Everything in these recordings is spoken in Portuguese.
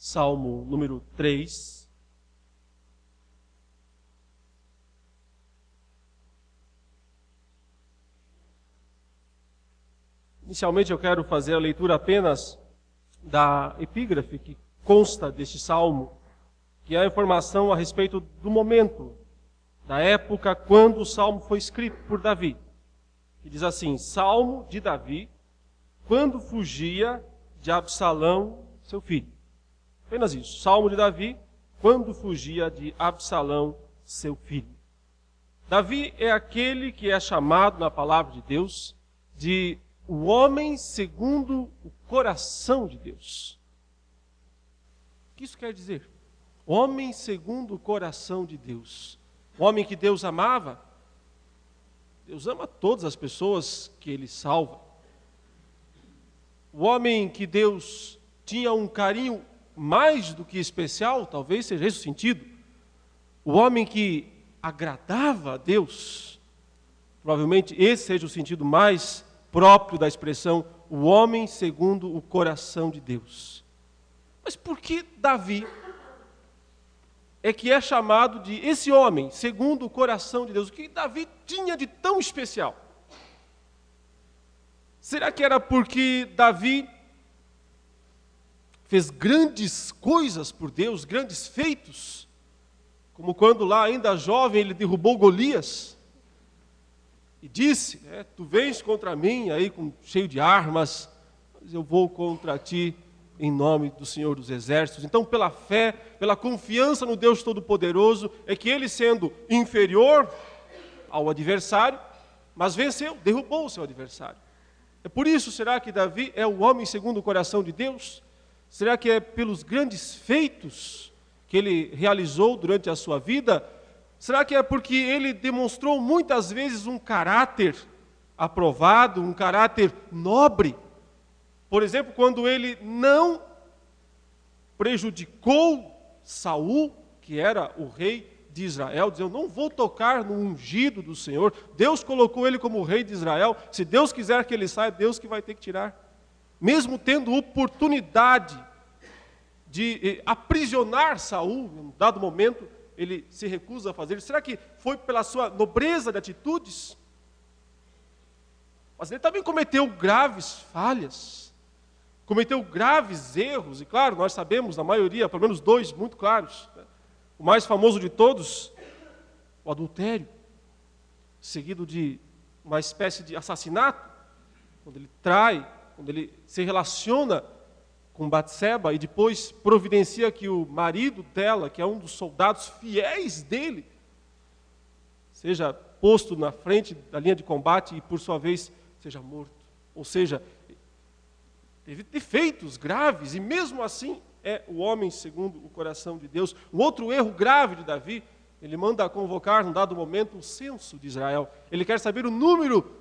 Salmo número 3. Inicialmente eu quero fazer a leitura apenas da epígrafe que consta deste salmo, que é a informação a respeito do momento, da época quando o salmo foi escrito por Davi. Que diz assim: Salmo de Davi, quando fugia de Absalão, seu filho. Apenas isso. Salmo de Davi, quando fugia de Absalão, seu filho. Davi é aquele que é chamado na palavra de Deus de o homem segundo o coração de Deus. O que isso quer dizer? Homem segundo o coração de Deus. O homem que Deus amava. Deus ama todas as pessoas que Ele salva. O homem que Deus tinha um carinho mais do que especial, talvez seja esse o sentido. O homem que agradava a Deus, provavelmente esse seja o sentido mais próprio da expressão, o homem segundo o coração de Deus. Mas por que Davi é que é chamado de esse homem segundo o coração de Deus? O que Davi tinha de tão especial? Será que era porque Davi fez grandes coisas por Deus, grandes feitos? Como quando lá ainda jovem ele derrubou Golias e disse, tu vens contra mim aí cheio de armas, mas eu vou contra ti em nome do Senhor dos Exércitos. Então, pela fé, pela confiança no Deus Todo-Poderoso, é que ele, sendo inferior ao adversário, mas venceu, derrubou o seu adversário. É por isso, será que Davi é o homem segundo o coração de Deus? Será que é pelos grandes feitos que ele realizou durante a sua vida? Será que é porque ele demonstrou muitas vezes um caráter aprovado, um caráter nobre? Por exemplo, quando ele não prejudicou Saul, que era o rei de Israel, dizendo, não vou tocar no ungido do Senhor. Deus colocou ele como rei de Israel. Se Deus quiser que ele saia, Deus que vai ter que tirar. Mesmo tendo oportunidade de aprisionar Saul, em um dado momento, ele se recusa a fazer. Será que foi pela sua nobreza de atitudes? Mas ele também cometeu graves falhas, cometeu graves erros, e claro, nós sabemos, na maioria, pelo menos dois muito claros. O mais famoso de todos, o adultério, seguido de uma espécie de assassinato, quando ele trai, quando ele se relaciona com Batseba e depois providencia que o marido dela, que é um dos soldados fiéis dele, seja posto na frente da linha de combate e, por sua vez, seja morto. Ou seja, teve defeitos graves e mesmo assim é o homem segundo o coração de Deus. Um outro erro grave de Davi, ele manda convocar, num dado momento, o censo de Israel. Ele quer saber o número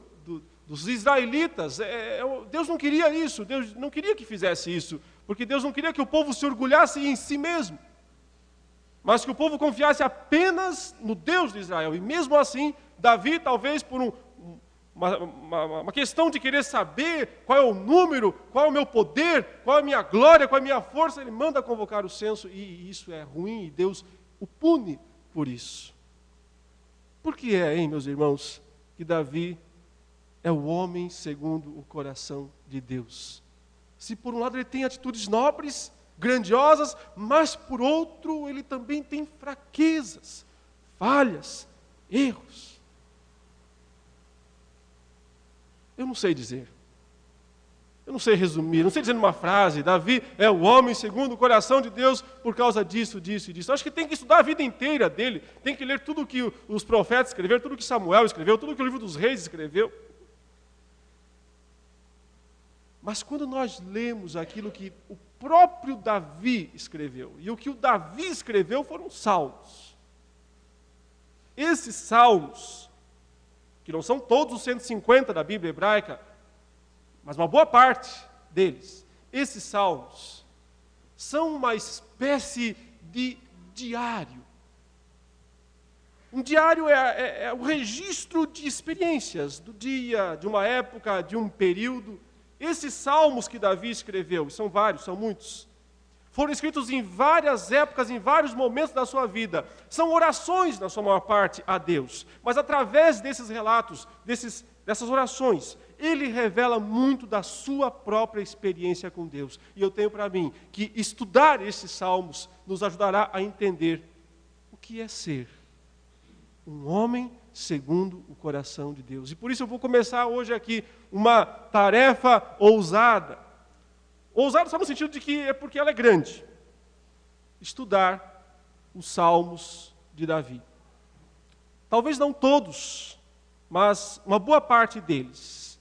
dos israelitas. Deus não queria isso, Deus não queria que fizesse isso, porque Deus não queria que o povo se orgulhasse em si mesmo, mas que o povo confiasse apenas no Deus de Israel. E mesmo assim, Davi, talvez por uma questão de querer saber qual é o número, qual é o meu poder, qual é a minha glória, qual é a minha força, ele manda convocar o censo, e isso é ruim, e Deus o pune por isso. Por que meus irmãos, que Davi é o homem segundo o coração de Deus? Se por um lado ele tem atitudes nobres, grandiosas, mas por outro ele também tem fraquezas, falhas, erros. Eu não sei dizer. Eu não sei resumir, não sei dizer numa frase, Davi é o homem segundo o coração de Deus por causa disso, disso e disso. Eu acho que tem que estudar a vida inteira dele, tem que ler tudo o que os profetas escreveram, tudo o que Samuel escreveu, tudo o que o livro dos reis escreveu. Mas quando nós lemos aquilo que o próprio Davi escreveu, e o que o Davi escreveu foram salmos. Esses salmos, que não são todos os 150 da Bíblia hebraica, mas uma boa parte deles, esses salmos, são uma espécie de diário. Um diário é o registro de experiências do dia, de uma época, de um período. Esses salmos que Davi escreveu, são vários, são muitos, foram escritos em várias épocas, em vários momentos da sua vida. São orações, na sua maior parte, a Deus. Mas através desses relatos, dessas orações, ele revela muito da sua própria experiência com Deus. E eu tenho para mim que estudar esses salmos nos ajudará a entender o que é ser um homem segundo o coração de Deus. E por isso eu vou começar hoje aqui uma tarefa ousada. Ousada só no sentido de que é porque ela é grande. Estudar os salmos de Davi. Talvez não todos, mas uma boa parte deles.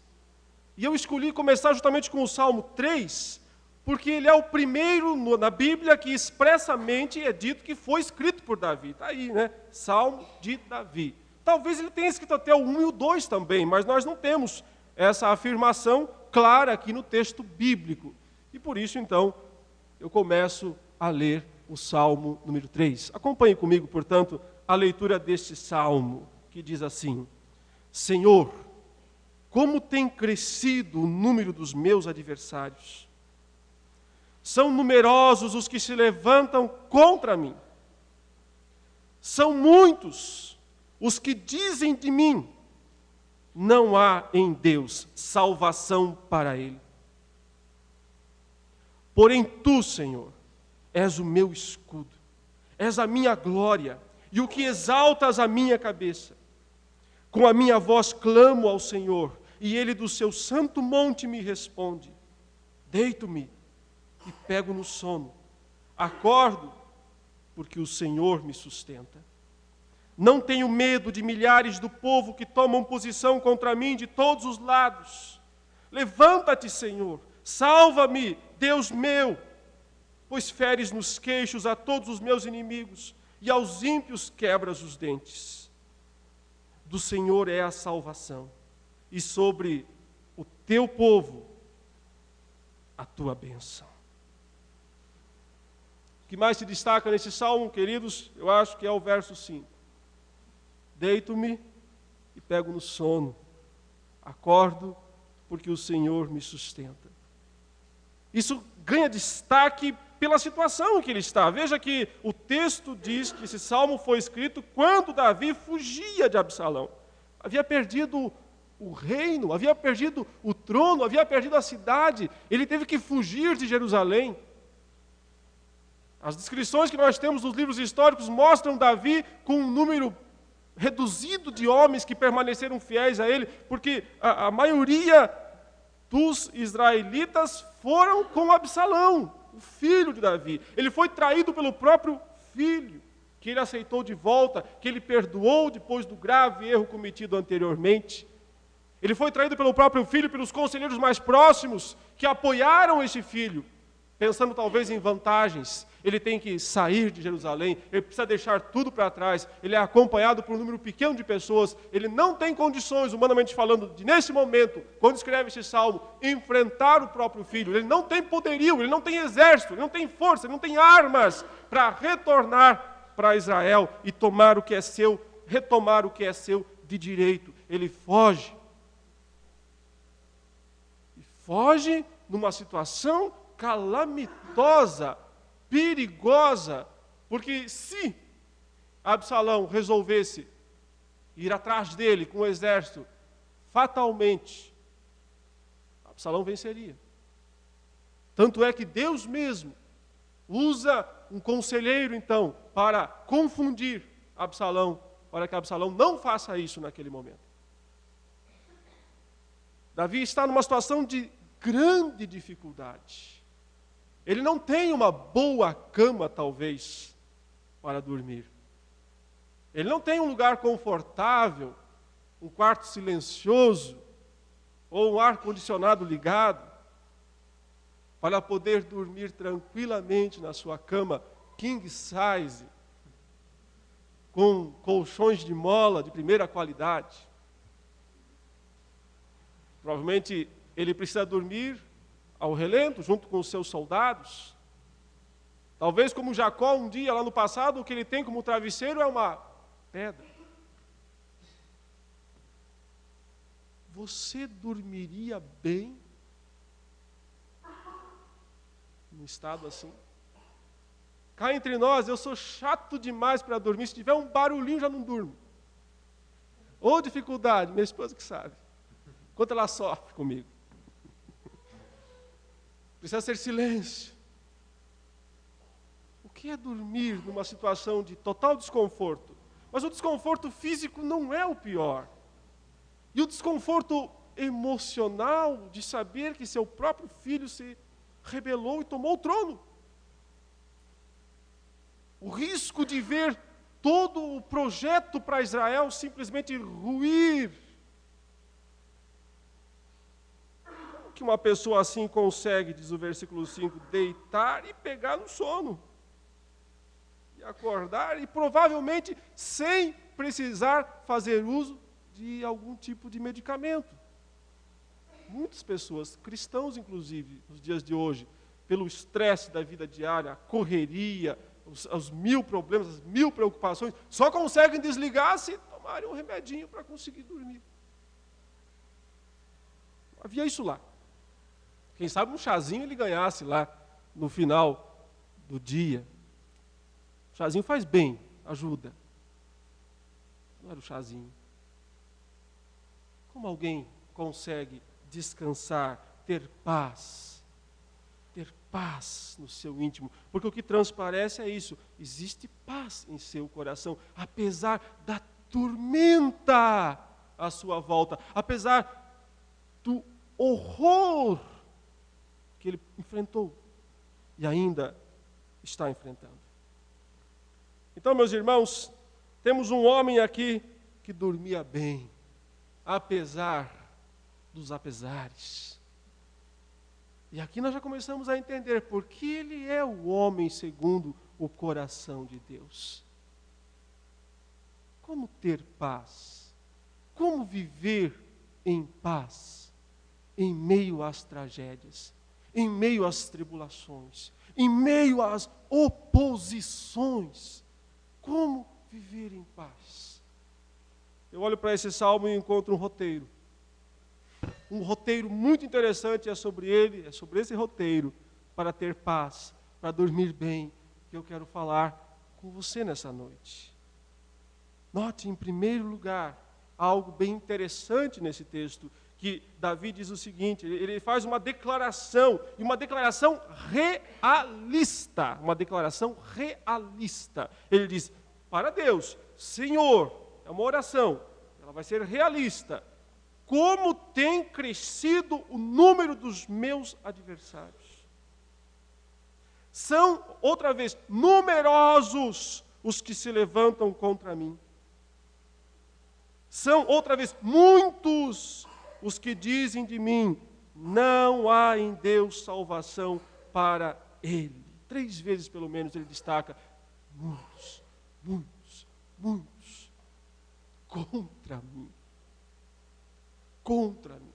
E eu escolhi começar justamente com o Salmo 3, porque ele é o primeiro na Bíblia que expressamente é dito que foi escrito por Davi. Está aí, né? Salmo de Davi. Talvez ele tenha escrito até o 1 e o 2 também, mas nós não temos essa afirmação clara aqui no texto bíblico. E por isso, então, eu começo a ler o Salmo número 3. Acompanhe comigo, portanto, a leitura deste Salmo, que diz assim: Senhor, como tem crescido o número dos meus adversários. São numerosos os que se levantam contra mim. São muitos os que dizem de mim, não há em Deus salvação para ele. Porém tu, Senhor, és o meu escudo, és a minha glória e o que exaltas a minha cabeça. Com a minha voz clamo ao Senhor, e ele do seu santo monte me responde. Deito-me e pego no sono. Acordo, porque o Senhor me sustenta. Não tenho medo de milhares do povo que tomam posição contra mim de todos os lados. Levanta-te, Senhor, salva-me, Deus meu, pois feres nos queixos a todos os meus inimigos e aos ímpios quebras os dentes. Do Senhor é a salvação, e sobre o teu povo a tua bênção. O que mais se destaca nesse salmo, queridos, eu acho que é o verso 5. Deito-me e pego no sono, acordo porque o Senhor me sustenta. Isso ganha destaque pela situação em que ele está. Veja que o texto diz que esse salmo foi escrito quando Davi fugia de Absalão. Havia perdido o reino, havia perdido o trono, havia perdido a cidade. Ele teve que fugir de Jerusalém. As descrições que nós temos nos livros históricos mostram Davi com um número reduzido de homens que permaneceram fiéis a ele, porque a maioria dos israelitas foram com Absalão, o filho de Davi. Ele foi traído pelo próprio filho, que ele aceitou de volta, que ele perdoou depois do grave erro cometido anteriormente. Ele foi traído pelo próprio filho, pelos conselheiros mais próximos, que apoiaram este filho, pensando talvez em vantagens. Ele tem que sair de Jerusalém, ele precisa deixar tudo para trás, ele é acompanhado por um número pequeno de pessoas, ele não tem condições, humanamente falando, de nesse momento, quando escreve esse salmo, enfrentar o próprio filho. Ele não tem poderio, ele não tem exército, ele não tem força, ele não tem armas para retornar para Israel e tomar o que é seu, retomar o que é seu de direito. Ele foge. E foge numa situação calamitosa, perigosa, porque se Absalão resolvesse ir atrás dele com o exército, fatalmente, Absalão venceria. Tanto é que Deus mesmo usa um conselheiro, então, para confundir Absalão, para que Absalão não faça isso naquele momento. Davi está numa situação de grande dificuldade. Ele não tem uma boa cama, talvez, para dormir. Ele não tem um lugar confortável, um quarto silencioso, ou um ar-condicionado ligado, para poder dormir tranquilamente na sua cama king size, com colchões de mola de primeira qualidade. Provavelmente ele precisa dormir ao relento, junto com os seus soldados. Talvez como Jacó um dia lá no passado, o que ele tem como travesseiro é uma pedra. Você dormiria bem num estado assim? Cá entre nós, eu sou chato demais para dormir. Se tiver um barulhinho, já não durmo. Ou dificuldade, minha esposa que sabe. Quanto ela sofre comigo. Precisa ser silêncio. O que é dormir numa situação de total desconforto? Mas o desconforto físico não é o pior. E o desconforto emocional de saber que seu próprio filho se rebelou e tomou o trono. O risco de ver todo o projeto para Israel simplesmente ruir. Como que uma pessoa assim consegue, diz o versículo 5, deitar e pegar no sono? E acordar, e provavelmente sem precisar fazer uso de algum tipo de medicamento. Muitas pessoas, cristãos inclusive, nos dias de hoje, pelo estresse da vida diária, a correria, os mil problemas, as mil preocupações, só conseguem desligar se tomarem um remedinho para conseguir dormir. Havia isso lá. Quem sabe um chazinho ele ganhasse lá no final do dia. O chazinho faz bem, ajuda. Não era o chazinho. Como alguém consegue descansar, ter paz no seu íntimo? Porque o que transparece é isso, existe paz em seu coração, apesar da tormenta à sua volta, apesar do horror que ele enfrentou e ainda está enfrentando. Então, meus irmãos, temos um homem aqui que dormia bem, apesar dos apesares. E aqui nós já começamos a entender por que ele é o homem segundo o coração de Deus. Como ter paz? Como viver em paz? Em meio às tragédias, em meio às tribulações, em meio às oposições. Como viver em paz? Eu olho para esse salmo e encontro um roteiro. Um roteiro muito interessante é sobre ele, é sobre esse roteiro, para ter paz, para dormir bem, que eu quero falar com você nessa noite. Note, em primeiro lugar, algo bem interessante nesse texto, que Davi diz o seguinte, ele faz uma declaração, e uma declaração realista, Ele diz, para Deus, Senhor, é uma oração, ela vai ser realista, como tem crescido o número dos meus adversários. São, outra vez, numerosos os que se levantam contra mim. São, outra vez, muitos os que dizem de mim, não há em Deus salvação para ele. 3 vezes, pelo menos, ele destaca, muitos contra mim. Contra mim.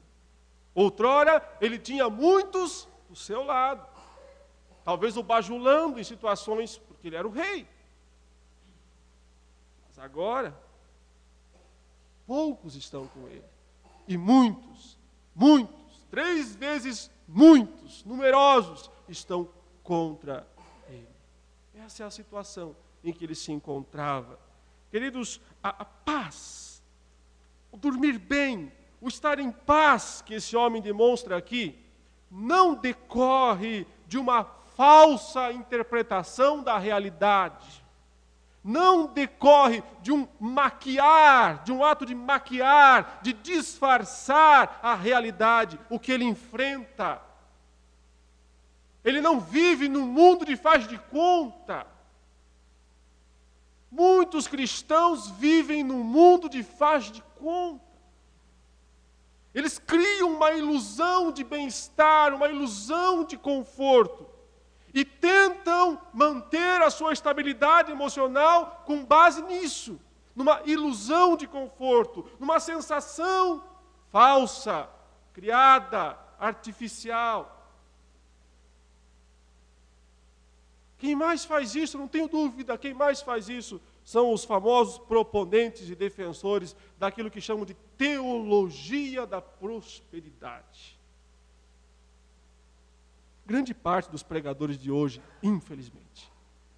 Outrora, ele tinha muitos do seu lado. Talvez o bajulando em situações, porque ele era o rei. Mas agora, poucos estão com ele. E muitos, 3 vezes muitos, numerosos, estão contra ele. Essa é a situação em que ele se encontrava. Queridos, a paz, o dormir bem, o estar em paz que esse homem demonstra aqui, não decorre de uma falsa interpretação da realidade. Não decorre de um ato de maquiar, de disfarçar a realidade, o que ele enfrenta. Ele não vive num mundo de faz de conta. Muitos cristãos vivem num mundo de faz de conta. Eles criam uma ilusão de bem-estar, uma ilusão de conforto. E tentam manter a sua estabilidade emocional com base nisso. Numa ilusão de conforto, numa sensação falsa, criada, artificial. Quem mais faz isso, não tenho dúvida, quem mais faz isso são os famosos proponentes e defensores daquilo que chamam de teologia da prosperidade. Grande parte dos pregadores de hoje, infelizmente,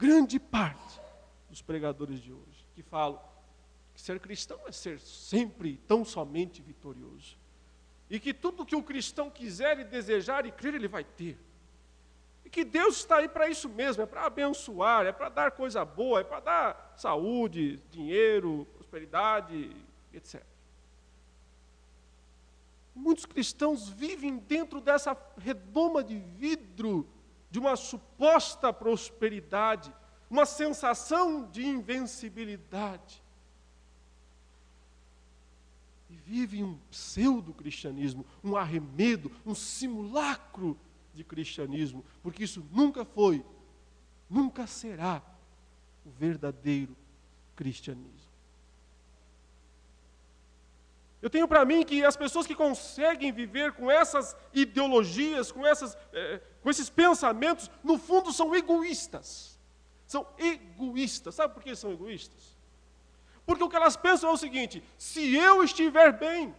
grande parte dos pregadores de hoje, que falam que ser cristão é ser sempre tão somente vitorioso. E que tudo que o cristão quiser e desejar e crer, ele vai ter. E que Deus está aí para isso mesmo, é para abençoar, é para dar coisa boa, é para dar saúde, dinheiro, prosperidade, etc. Muitos cristãos vivem dentro dessa redoma de vidro de uma suposta prosperidade, uma sensação de invencibilidade. E vivem um pseudo-cristianismo, um arremedo, um simulacro de cristianismo, porque isso nunca foi, nunca será o verdadeiro cristianismo. Eu tenho para mim que as pessoas que conseguem viver com essas ideologias, com esses pensamentos, no fundo são egoístas. São egoístas. Sabe por que são egoístas? Porque o que elas pensam é o seguinte: se eu estiver bem,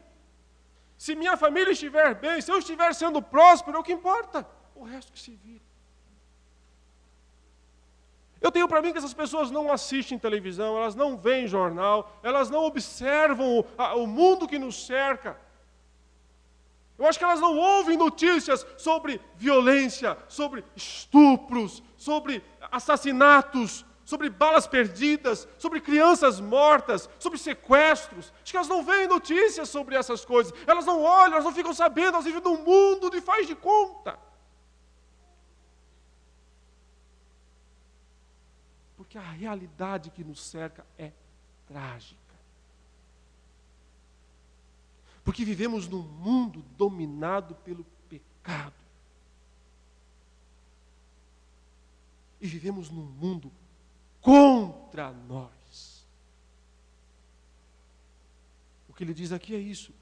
se minha família estiver bem, se eu estiver sendo próspero, é o que importa. O resto que se vira. Eu tenho para mim que essas pessoas não assistem televisão, elas não veem jornal, elas não observam o mundo que nos cerca. Eu acho que elas não ouvem notícias sobre violência, sobre estupros, sobre assassinatos, sobre balas perdidas, sobre crianças mortas, sobre sequestros. Acho que elas não veem notícias sobre essas coisas. Elas não olham, elas não ficam sabendo, elas vivem num mundo de faz de conta. Porque a realidade que nos cerca é trágica. Porque vivemos num mundo dominado pelo pecado. E vivemos num mundo contra nós. O que ele diz aqui é isso.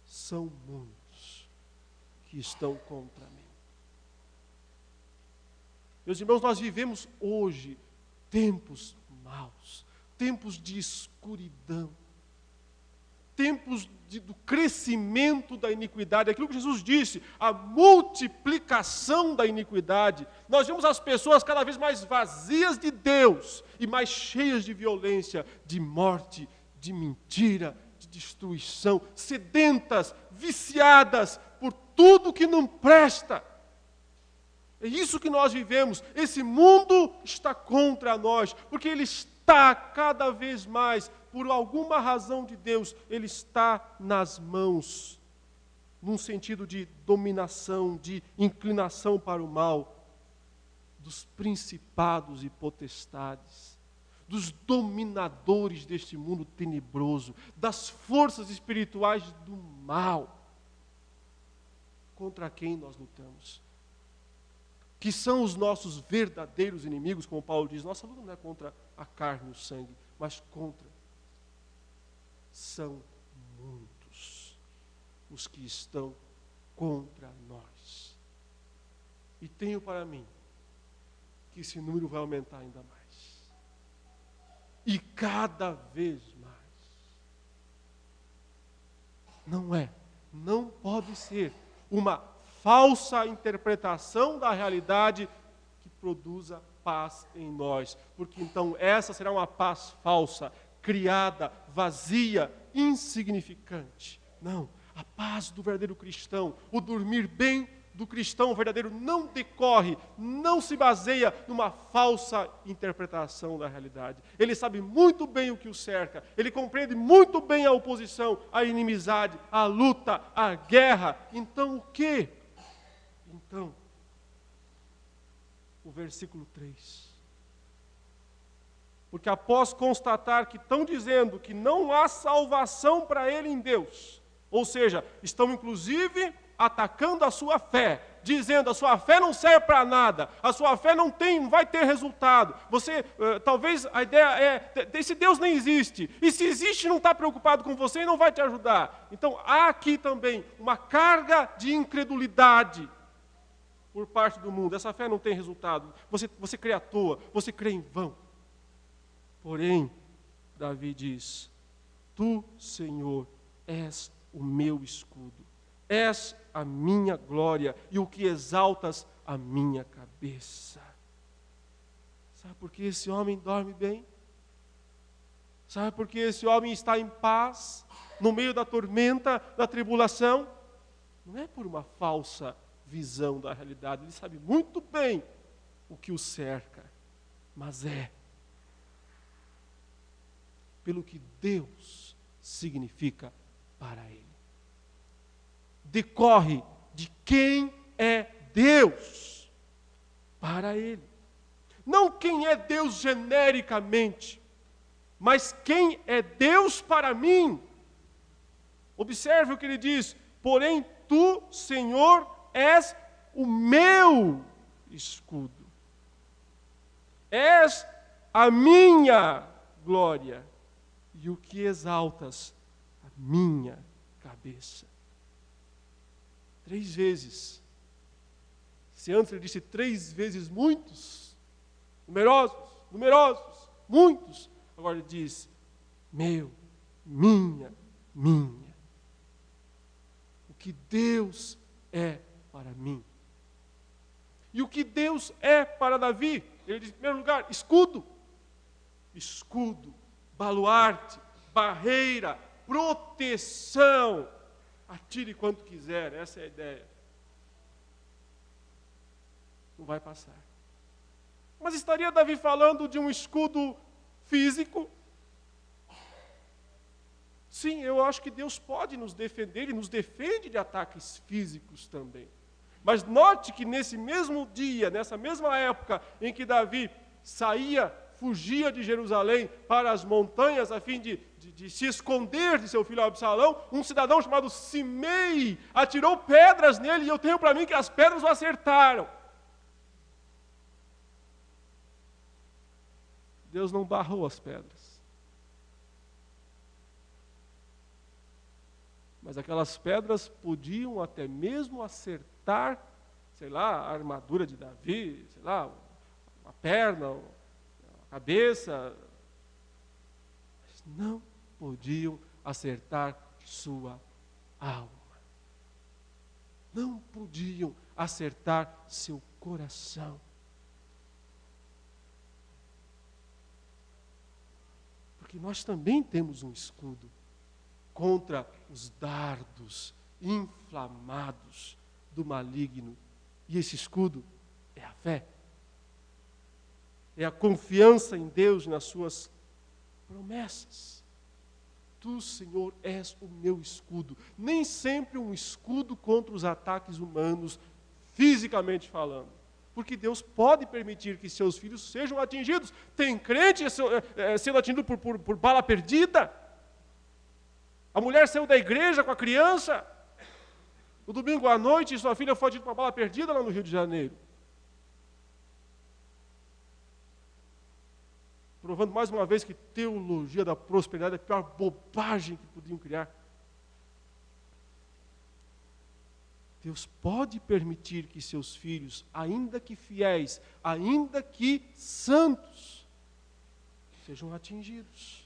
São muitos que estão contra mim. Meus irmãos, nós vivemos hoje tempos maus, tempos de escuridão, tempos do crescimento da iniquidade, aquilo que Jesus disse, a multiplicação da iniquidade. Nós vemos as pessoas cada vez mais vazias de Deus e mais cheias de violência, de morte, de mentira, de destruição, sedentas, viciadas por tudo que não presta. É isso que nós vivemos. Esse mundo está contra nós, porque ele está cada vez mais, por alguma razão de Deus, ele está nas mãos, num sentido de dominação, de inclinação para o mal, dos principados e potestades, dos dominadores deste mundo tenebroso, das forças espirituais do mal, contra quem nós lutamos. Que são os nossos verdadeiros inimigos, como Paulo diz, nossa luta não é contra a carne e o sangue, mas são muitos os que estão contra nós. E tenho para mim que esse número vai aumentar ainda mais. E cada vez mais. Não pode ser uma falsa interpretação da realidade que produza paz em nós. Porque então essa será uma paz falsa, criada, vazia, insignificante. Não, a paz do verdadeiro cristão, o dormir bem do cristão verdadeiro não decorre, não se baseia numa falsa interpretação da realidade. Ele sabe muito bem o que o cerca, ele compreende muito bem a oposição, a inimizade, a luta, a guerra. Então o quê? Então, o versículo 3. Porque após constatar que estão dizendo que não há salvação para ele em Deus, ou seja, estão inclusive atacando a sua fé, dizendo a sua fé não serve para nada, a sua fé não vai ter resultado. Talvez a ideia esse Deus nem existe, e se existe não está preocupado com você e não vai te ajudar. Então há aqui também uma carga de incredulidade por parte do mundo. Essa fé não tem resultado, você crê à toa, você crê em vão. Porém, Davi diz: Tu, Senhor, és o meu escudo, és a minha glória e o que exaltas a minha cabeça. Sabe por que esse homem dorme bem? Sabe por que esse homem está em paz, no meio da tormenta, da tribulação? Não é por uma falsa visão da realidade, ele sabe muito bem o que o cerca, mas é pelo que Deus significa para ele. Decorre de quem é Deus para ele. Não quem é Deus genericamente, mas quem é Deus para mim. Observe o que ele diz: porém tu, Senhor, és o meu escudo. És a minha glória e o que exaltas a minha cabeça. 3 vezes. Se antes ele disse 3 vezes muitos, numerosos, muitos. Agora ele diz, meu, minha. O que Deus é para mim. E o que Deus é para Davi? Ele diz, em primeiro lugar, escudo. Escudo, baluarte, barreira, proteção. Atire quanto quiser, essa é a ideia. Não vai passar. Mas estaria Davi falando de um escudo físico? Sim, eu acho que Deus pode nos defender e nos defende de ataques físicos também. Mas note que nesse mesmo dia, nessa mesma época em que Davi fugia de Jerusalém para as montanhas a fim de se esconder de seu filho Absalão, um cidadão chamado Simei atirou pedras nele, e eu tenho para mim que as pedras o acertaram. Deus não barrou as pedras. Mas aquelas pedras podiam até mesmo acertar, sei lá, a armadura de Davi, sei lá, a perna, a cabeça. Mas não podiam acertar sua alma. Não podiam acertar seu coração. Porque nós também temos um escudo contra os dardos inflamados do maligno. E esse escudo é a fé. É a confiança em Deus, nas suas promessas. Tu, Senhor, és o meu escudo. Nem sempre um escudo contra os ataques humanos, fisicamente falando. Porque Deus pode permitir que seus filhos sejam atingidos. Tem crente sendo atingido por bala perdida. A mulher saiu da igreja com a criança. No domingo à noite, sua filha foi atingida por uma bala perdida lá no Rio de Janeiro. Provando mais uma vez que teologia da prosperidade é a pior bobagem que podiam criar. Deus pode permitir que seus filhos, ainda que fiéis, ainda que santos, sejam atingidos.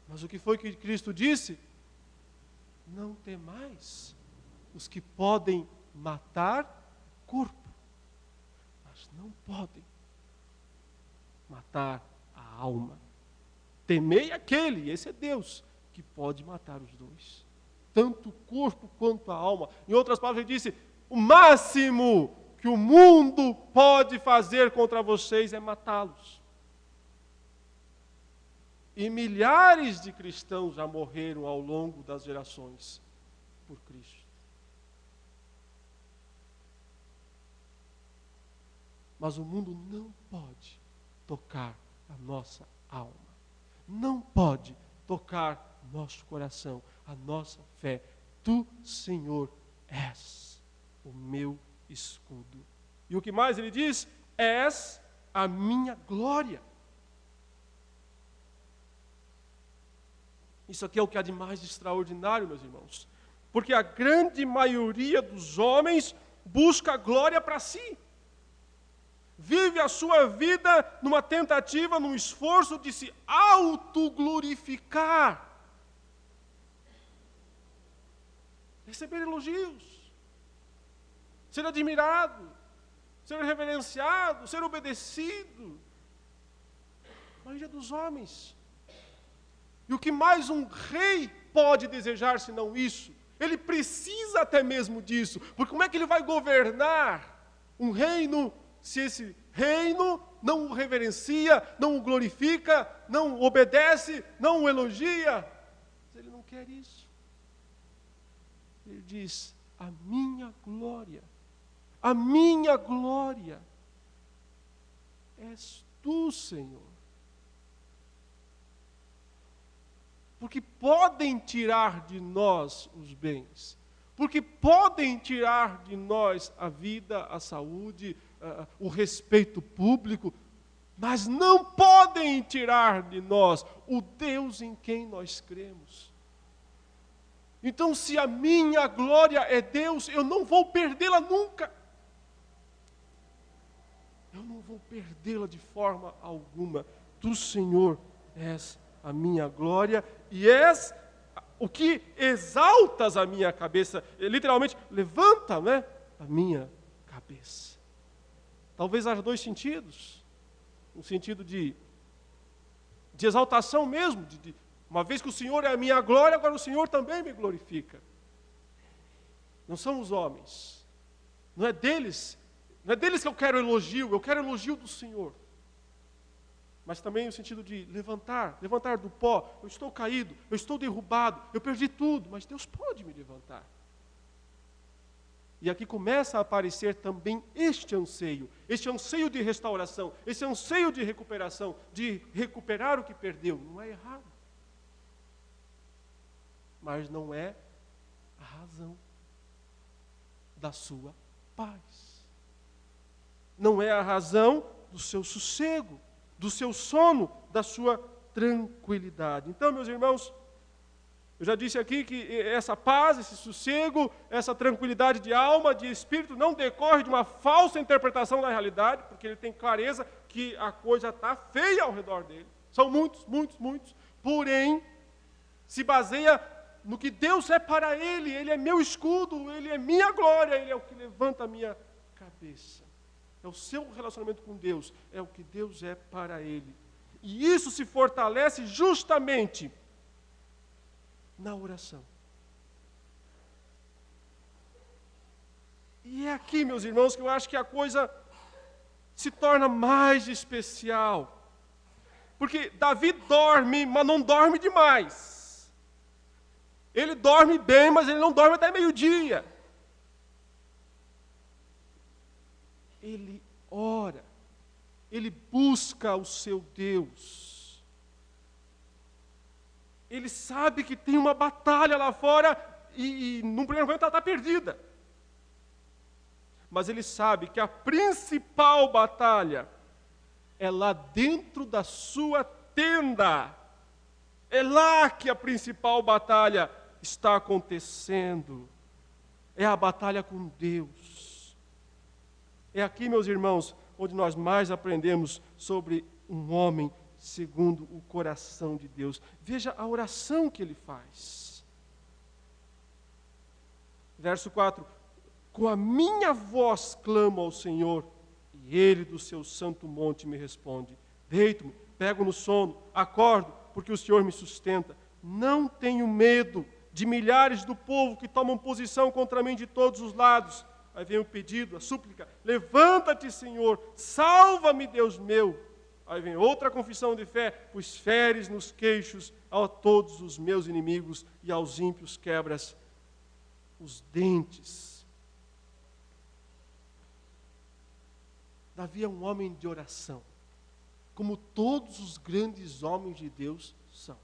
Mas o que foi que Cristo disse? Não temais os que podem matar o corpo, mas não podem matar a alma. Temei aquele, esse é Deus, que pode matar os dois. Tanto o corpo quanto a alma. Em outras palavras, ele disse, o máximo que o mundo pode fazer contra vocês é matá-los. E milhares de cristãos já morreram ao longo das gerações por Cristo. Mas o mundo não pode tocar a nossa alma. Não pode tocar nosso coração, a nossa fé. Tu, Senhor, és o meu escudo. E o que mais ele diz? És a minha glória. Isso aqui é o que há de mais extraordinário, meus irmãos. Porque a grande maioria dos homens busca glória para si. Vive a sua vida numa tentativa, num esforço de se autoglorificar. Receber elogios. Ser admirado. ser reverenciado, ser obedecido. A maioria dos homens. E o que mais um rei pode desejar senão isso? Ele precisa até mesmo disso, porque como é que ele vai governar um reino se esse reino não o reverencia, não o glorifica, não o obedece, não o elogia? Mas ele não quer isso. Ele diz: a minha glória és tu, Senhor. Porque podem tirar de nós os bens, porque podem tirar de nós a vida, a saúde, o respeito público, mas não podem tirar de nós o Deus em quem nós cremos. Então, se a minha glória é Deus, eu não vou perdê-la nunca. Eu não vou perdê-la de forma alguma. Tu, Senhor, és a minha glória e és o que exaltas a minha cabeça. Literalmente, levanta, né, a minha cabeça. Talvez haja dois sentidos. Um sentido de exaltação mesmo. Uma vez que o Senhor é a minha glória, agora o Senhor também me glorifica. Não são os homens. Não é deles que eu quero elogio do Senhor. Mas também no sentido de levantar do pó. Eu estou caído, eu estou derrubado, eu perdi tudo, mas Deus pode me levantar. E aqui começa a aparecer também este anseio de restauração, esse anseio de recuperação, de recuperar o que perdeu. Não é errado. Mas não é a razão da sua paz. Não é a razão do seu sossego, do seu sono, da sua tranquilidade. Então, meus irmãos, eu já disse aqui que essa paz, esse sossego, essa tranquilidade de alma, de espírito, não decorre de uma falsa interpretação da realidade, porque ele tem clareza que a coisa está feia ao redor dele. São muitos. Porém, se baseia no que Deus é para ele. Ele é meu escudo, ele é minha glória, ele é o que levanta a minha cabeça. É o seu relacionamento com Deus, é o que Deus é para ele. E isso se fortalece justamente na oração. E é aqui, meus irmãos, que eu acho que a coisa se torna mais especial. Porque Davi dorme, mas não dorme demais. Ele dorme bem, mas ele não dorme até meio-dia. Ele ora, ele busca o seu Deus. Ele sabe que tem uma batalha lá fora e num primeiro momento ela está perdida. Mas ele sabe que a principal batalha é lá dentro da sua tenda. É lá que a principal batalha está acontecendo. É a batalha com Deus. É aqui, meus irmãos, onde nós mais aprendemos sobre um homem segundo o coração de Deus. Veja a oração que ele faz. Verso 4. Com a minha voz clamo ao Senhor, e Ele do seu santo monte me responde. Deito-me, pego no sono, acordo, porque o Senhor me sustenta. Não tenho medo de milhares do povo que tomam posição contra mim de todos os lados. Aí vem o pedido, a súplica. Levanta-te, Senhor, salva-me, Deus meu. Aí vem outra confissão de fé. Pois feres nos queixos a todos os meus inimigos e aos ímpios quebras os dentes. Davi é um homem de oração, como todos os grandes homens de Deus são.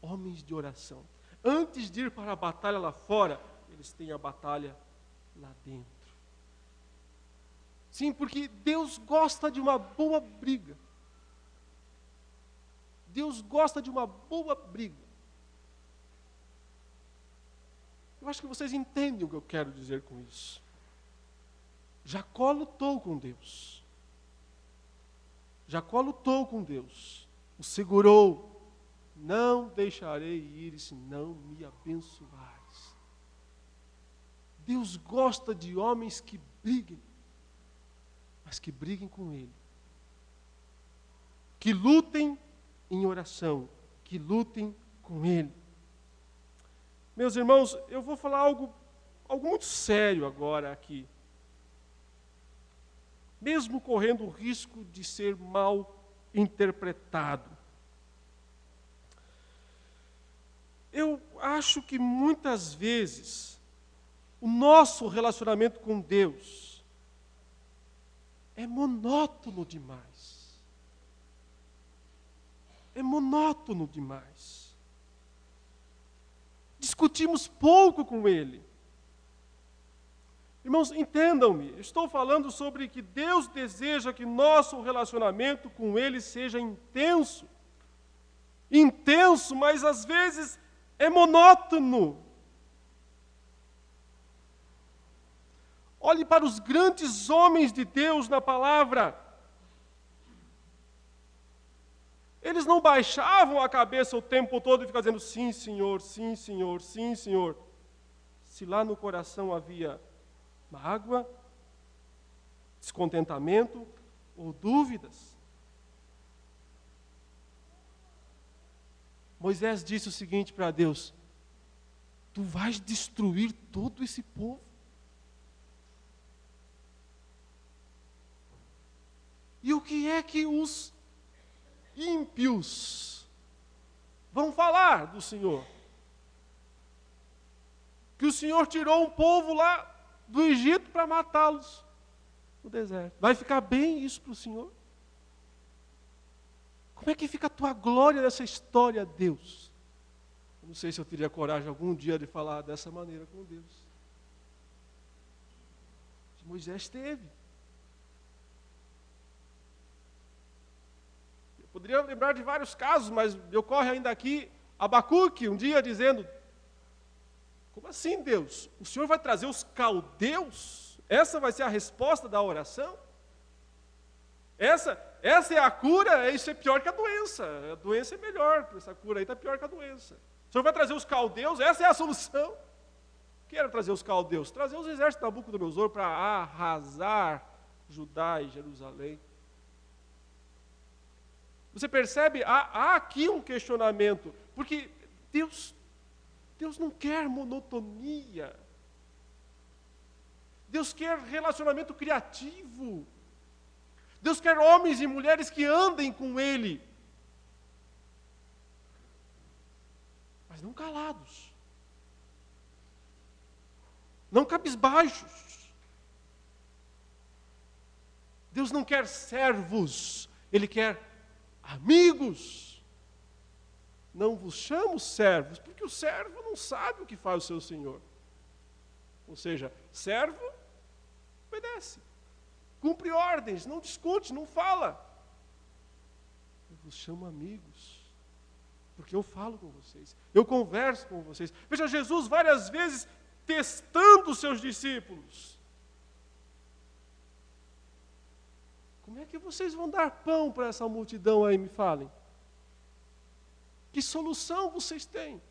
Homens de oração. Antes de ir para a batalha lá fora, eles têm a batalha lá dentro. Sim, porque Deus gosta de uma boa briga. Deus gosta de uma boa briga. Eu acho que vocês entendem o que eu quero dizer com isso. Jacó lutou com Deus. Jacó lutou com Deus. O segurou. Não deixarei ir se não me abençoares. Deus gosta de homens que briguem. mas que briguem com Ele. Que lutem em oração, que lutem com Ele. Meus irmãos, eu vou falar algo muito sério agora aqui. Mesmo correndo o risco de ser mal interpretado. Eu acho que muitas vezes o nosso relacionamento com Deus é monótono demais. É monótono demais. Discutimos pouco com Ele. Irmãos, entendam-me, estou falando sobre que Deus deseja que nosso relacionamento com Ele seja intenso. Intenso, mas às vezes é monótono. Olhe para os grandes homens de Deus na palavra. Eles não baixavam a cabeça o tempo todo e ficavam dizendo sim, Senhor, sim, Senhor, sim, Senhor. Se lá no coração havia mágoa, descontentamento ou dúvidas. Moisés disse o seguinte para Deus: tu vais destruir todo esse povo? E o que é que os ímpios vão falar do Senhor? Que o Senhor tirou um povo lá do Egito para matá-los no deserto. Vai ficar bem isso para o Senhor? Como é que fica a tua glória nessa história, Deus? Eu não sei se eu teria coragem algum dia de falar dessa maneira com Deus. Moisés teve. Eu poderia lembrar de vários casos, mas me ocorre ainda aqui Abacuque, um dia dizendo: como assim, Deus? O Senhor vai trazer os caldeus? Essa vai ser a resposta da oração? Essa é a cura? Isso é pior que a doença. A doença é melhor, essa cura aí está pior que a doença. O Senhor vai trazer os caldeus? Essa é a solução. O que era trazer os caldeus? Trazer os exércitos de Nabucodonosor para arrasar Judá e Jerusalém. Você percebe? Há aqui um questionamento, porque Deus não quer monotonia. Deus quer relacionamento criativo. Deus quer homens e mulheres que andem com Ele. Mas não calados. Não cabisbaixos. Deus não quer servos. Ele quer amigos. Não vos chamo servos, porque o servo não sabe o que faz o seu senhor. Ou seja, servo obedece, cumpre ordens, não discute, não fala. Eu vos chamo amigos, porque eu falo com vocês, eu converso com vocês. Veja, Jesus várias vezes testando os seus discípulos. Como é que vocês vão dar pão para essa multidão aí, me falem? Que solução vocês têm?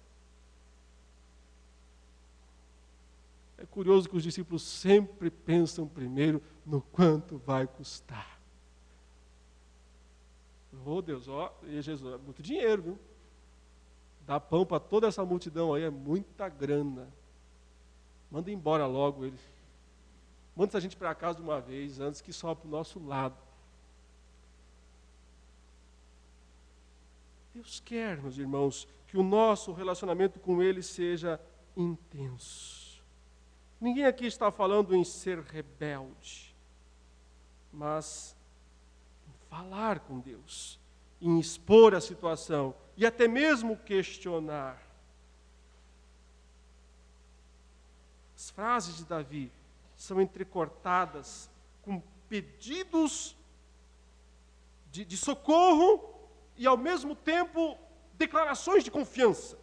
É curioso que os discípulos sempre pensam primeiro no quanto vai custar. Oh Deus, e Jesus, é muito dinheiro, viu? Dar pão para toda essa multidão aí é muita grana. Manda embora logo eles. Manda essa gente para casa de uma vez, antes que sobe para o nosso lado. Deus quer, meus irmãos, que o nosso relacionamento com Ele seja intenso. Ninguém aqui está falando em ser rebelde, mas em falar com Deus, em expor a situação e até mesmo questionar. As frases de Davi são entrecortadas com pedidos de socorro e, ao mesmo tempo, declarações de confiança.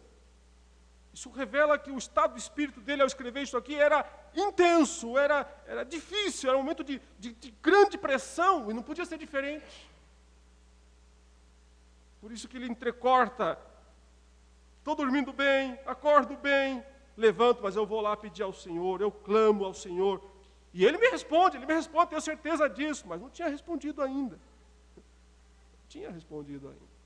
Isso revela que o estado do espírito dele, ao escrever isso aqui, era intenso, era difícil, era um momento de grande pressão, e não podia ser diferente. Por isso que ele entrecorta: estou dormindo bem, acordo bem, levanto, mas eu vou lá pedir ao Senhor, eu clamo ao Senhor, E ele me responde, tenho certeza disso, mas não tinha respondido ainda. Não tinha respondido ainda.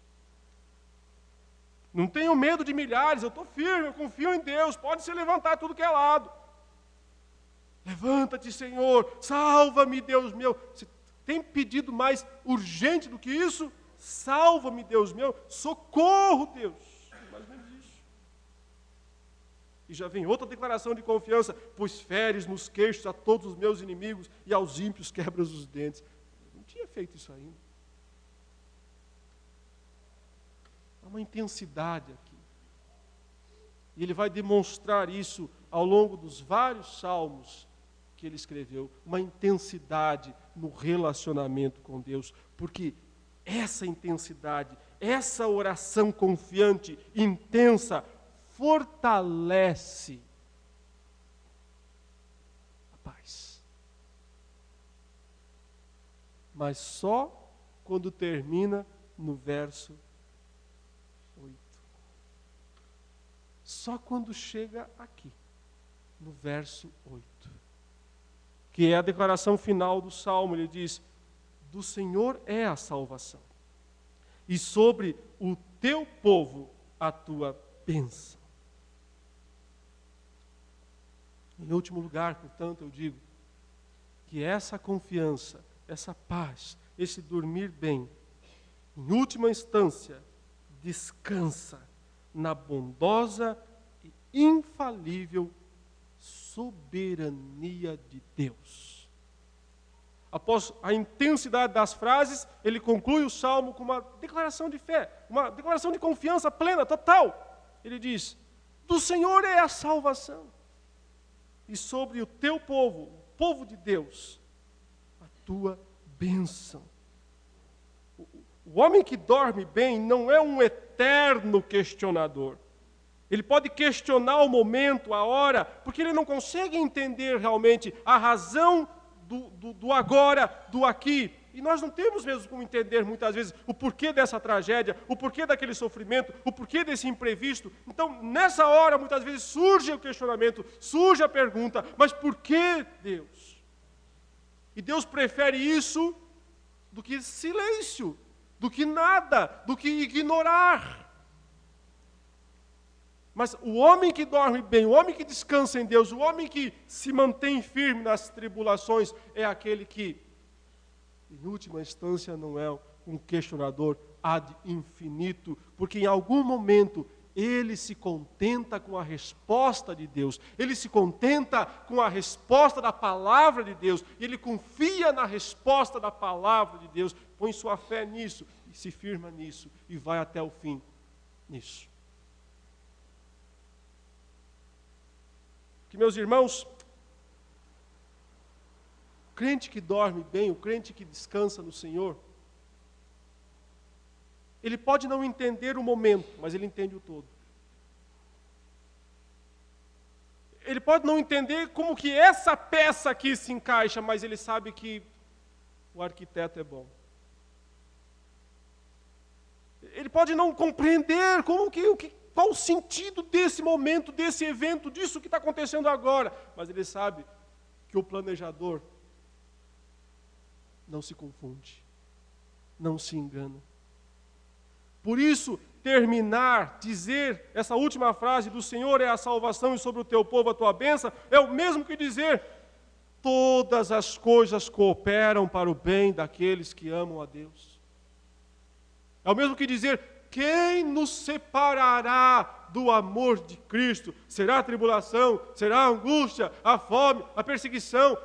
Não tenho medo de milhares, eu estou firme, eu confio em Deus, pode se levantar tudo que é lado. Levanta-te, Senhor, salva-me, Deus meu. Você tem pedido mais urgente do que isso? Salva-me, Deus meu, socorro, Deus. Mais ou menos isso. E já vem outra declaração de confiança, pois feres nos queixos a todos os meus inimigos e aos ímpios quebras os dentes. Não tinha feito isso ainda. Há uma intensidade aqui. E ele vai demonstrar isso ao longo dos vários salmos que ele escreveu, uma intensidade no relacionamento com Deus, porque essa intensidade, essa oração confiante, intensa, fortalece a paz. Mas só quando termina no verso 8. Só quando chega aqui, no verso 8. Que é a declaração final do Salmo, ele diz, do Senhor é a salvação, e sobre o teu povo a tua bênção. Em último lugar, portanto, eu digo, que essa confiança, essa paz, esse dormir bem, em última instância, descansa na bondosa e infalível soberania de Deus. Após a intensidade das frases, ele conclui o salmo com uma declaração de fé, uma declaração de confiança plena, total. Ele diz, do Senhor é a salvação, e sobre o teu povo, o povo de Deus, a tua bênção. O homem que dorme bem não é um eterno questionador. Ele pode questionar o momento, a hora, porque ele não consegue entender realmente a razão do agora, do aqui. E nós não temos mesmo como entender muitas vezes o porquê dessa tragédia, o porquê daquele sofrimento, o porquê desse imprevisto. Então, nessa hora, muitas vezes surge o questionamento, surge a pergunta, mas por que Deus? E Deus prefere isso do que silêncio, do que nada, do que ignorar. Mas o homem que dorme bem, o homem que descansa em Deus, o homem que se mantém firme nas tribulações, é aquele que, em última instância, não é um questionador ad infinito, porque em algum momento ele se contenta com a resposta de Deus, ele se contenta com a resposta da palavra de Deus, ele confia na resposta da palavra de Deus, põe sua fé nisso, e se firma nisso, e vai até o fim nisso. Que, meus irmãos, o crente que dorme bem, o crente que descansa no Senhor, ele pode não entender o momento, mas ele entende o todo. Ele pode não entender como que essa peça aqui se encaixa, mas ele sabe que o arquiteto é bom. Ele pode não compreender qual o sentido desse momento, desse evento, disso que está acontecendo agora, mas ele sabe que o planejador não se confunde, não se engana. Por isso, dizer essa última frase, do Senhor é a salvação e sobre o teu povo a tua bênção, é o mesmo que dizer, todas as coisas cooperam para o bem daqueles que amam a Deus. É o mesmo que dizer, quem nos separará do amor de Cristo? Será a tribulação, será a angústia, a fome, a perseguição,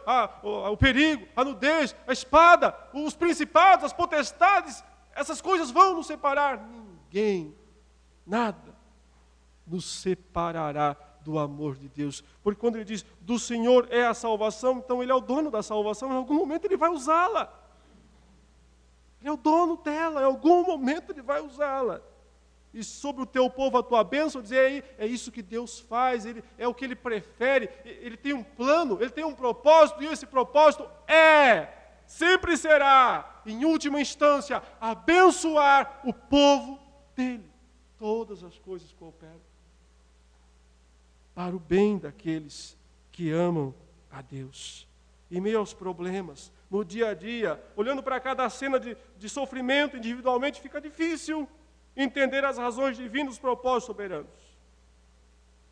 o perigo, a nudez, a espada, os principados, as potestades, essas coisas vão nos separar. Ninguém, nada, nos separará do amor de Deus. Porque quando ele diz, do Senhor é a salvação, então ele é o dono da salvação, em algum momento ele vai usá-la. Ele é o dono dela, em algum momento ele vai usá-la. E sobre o teu povo a tua bênção, dizer, é isso que Deus faz, é o que Ele prefere, Ele tem um plano, Ele tem um propósito, e esse propósito sempre será, em última instância, abençoar o povo dEle. Todas as coisas cooperam para o bem daqueles que amam a Deus. em meio aos problemas, no dia a dia, olhando para cada cena de sofrimento individualmente, fica difícil entender as razões divinas, os propósitos soberanos.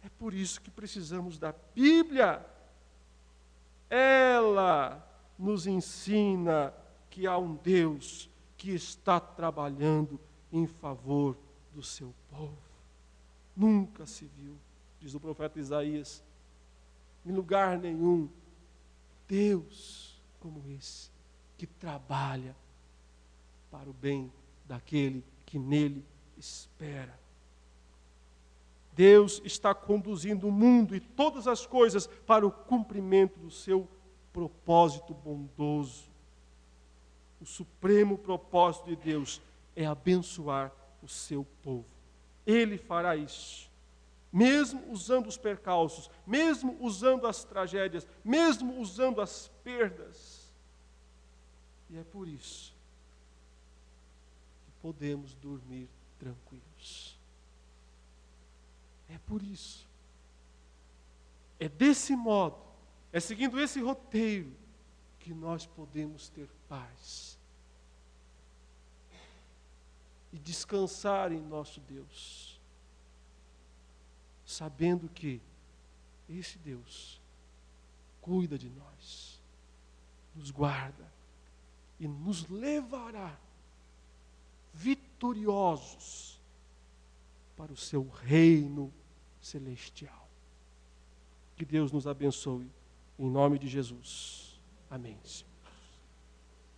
É por isso que precisamos da Bíblia. Ela nos ensina que há um Deus que está trabalhando em favor do seu povo. Nunca se viu, diz o profeta Isaías, em lugar nenhum, Deus como esse, que trabalha para o bem daquele que nele espera. Deus está conduzindo o mundo e todas as coisas para o cumprimento do seu propósito bondoso. O supremo propósito de Deus é abençoar o seu povo. Ele fará isso, mesmo usando os percalços, mesmo usando as tragédias, mesmo usando as perdas. E é por isso que podemos dormir tranquilos. É por isso. É desse modo, é seguindo esse roteiro, que nós podemos ter paz e descansar em nosso Deus, sabendo que esse Deus cuida de nós, nos guarda e nos levará vitoriosos para o seu reino celestial. Que Deus nos abençoe, em nome de Jesus. Amém.